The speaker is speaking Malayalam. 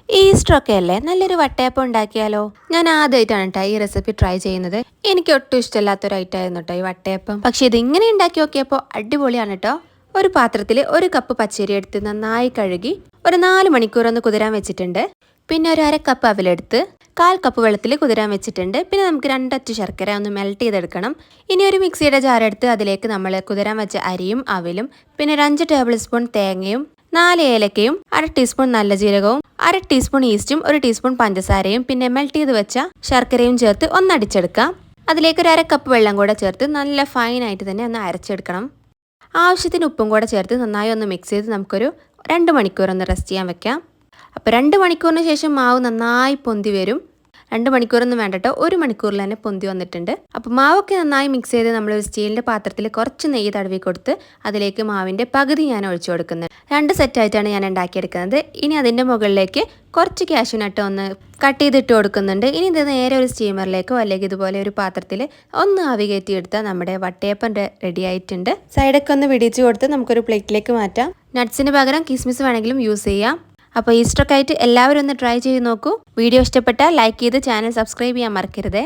ഈസ്റ്ററൊക്കെ അല്ലേ, നല്ലൊരു വട്ടയപ്പം ഉണ്ടാക്കിയാലോ? ഞാൻ ആദ്യമായിട്ടാണ് കേട്ടോ ഈ റെസിപ്പി ട്രൈ ചെയ്യുന്നത്. എനിക്ക് ഒട്ടും ഇഷ്ടമില്ലാത്തൊരു ഐറ്റം ആയിരുന്നു കേട്ടോ ഈ വട്ടയപ്പം. പക്ഷെ ഇതിങ്ങനെ ഉണ്ടാക്കി നോക്കിയപ്പോൾ അടിപൊളിയാണ് കേട്ടോ. ഒരു പാത്രത്തിൽ 1 കപ്പ് പച്ചരി എടുത്ത് നന്നായി കഴുകി ഒരു 4 മണിക്കൂർ ഒന്ന് കുതിരാൻ വെച്ചിട്ടുണ്ട്. പിന്നെ ഒരു 1/2 കപ്പ് അവിലെടുത്ത് 1/4 കപ്പ് വെള്ളത്തിൽ കുതിരാൻ വെച്ചിട്ടുണ്ട്. പിന്നെ നമുക്ക് 2 അച്ചു ശർക്കര ഒന്ന് മെൽറ്റ് ചെയ്തെടുക്കണം. ഇനി ഒരു മിക്സിയുടെ ജാറെടുത്ത് അതിലേക്ക് നമ്മൾ കുതിരാൻ വെച്ച അരിയും അവിലും പിന്നെ ഒരു 5 ടേബിൾ സ്പൂൺ തേങ്ങയും 4 ഏലക്കയും 1/2 ടീസ്പൂൺ നല്ല ജീരകവും 1/2 ടീസ്പൂൺ ഈസ്റ്റും 1 ടീസ്പൂൺ പഞ്ചസാരയും പിന്നെ മെൽറ്റ് ചെയ്ത് വെച്ച ശർക്കരയും ചേർത്ത് ഒന്ന് അടിച്ചെടുക്കാം. അതിലേക്ക് ഒരു 1/2 കപ്പ് വെള്ളം കൂടെ ചേർത്ത് നല്ല ഫൈനായിട്ട് തന്നെ ഒന്ന് അരച്ചെടുക്കണം. ആവശ്യത്തിന് ഉപ്പും കൂടെ ചേർത്ത് നന്നായി ഒന്ന് മിക്സ് ചെയ്ത് നമുക്കൊരു 2 മണിക്കൂർ ഒന്ന് റെസ്റ്റ് ചെയ്യാൻ വെക്കാം. അപ്പോൾ 2 മണിക്കൂറിന് ശേഷം മാവ് നന്നായി പൊന്തി വരും. 2 മണിക്കൂറൊന്നും വേണ്ട കേട്ടോ, 1 മണിക്കൂറിൽ തന്നെ പൊന്തി വന്നിട്ടുണ്ട്. അപ്പോൾ മാവൊക്കെ നന്നായി മിക്സ് ചെയ്ത് നമ്മൾ ഒരു സ്റ്റീലിൻ്റെ പാത്രത്തിൽ കുറച്ച് നെയ്യ് തടവി കൊടുത്ത് അതിലേക്ക് മാവിൻ്റെ പകുതി ഞാൻ ഒഴിച്ചു കൊടുക്കുന്നത്. 2 സെറ്റായിട്ടാണ് ഞാൻ ഉണ്ടാക്കിയെടുക്കുന്നത്. ഇനി അതിൻ്റെ മുകളിലേക്ക് കുറച്ച് കാഷ്യൂനട്ട് ഒന്ന് കട്ട് ചെയ്തിട്ട് കൊടുക്കുന്നുണ്ട്. ഇനി ഇത് നേരെ ഒരു സ്റ്റീമറിലേക്കോ അല്ലെങ്കിൽ ഇതുപോലെ ഒരു പാത്രത്തിൽ ഒന്ന് ആവി കയറ്റി എടുത്താൽ നമ്മുടെ വട്ടയപ്പം റെഡി ആയിട്ടുണ്ട്. സൈഡൊക്കെ ഒന്ന് വിടിച്ച് കൊടുത്ത് നമുക്കൊരു പ്ലേറ്റിലേക്ക് മാറ്റാം. നട്ട്സിന് പകരം കിസ്മിസ് വേണമെങ്കിലും യൂസ് ചെയ്യാം. അപ്പോൾ ഈസ്റ്ററൊക്കെ ആയിട്ട് എല്ലാവരും ഒന്ന് ട്രൈ ചെയ്ത് നോക്കൂ. വീഡിയോ ഇഷ്ടപ്പെട്ടാൽ ലൈക്ക് ചെയ്ത് ചാനൽ സബ്സ്ക്രൈബ് ചെയ്യാൻ മറക്കരുതേ.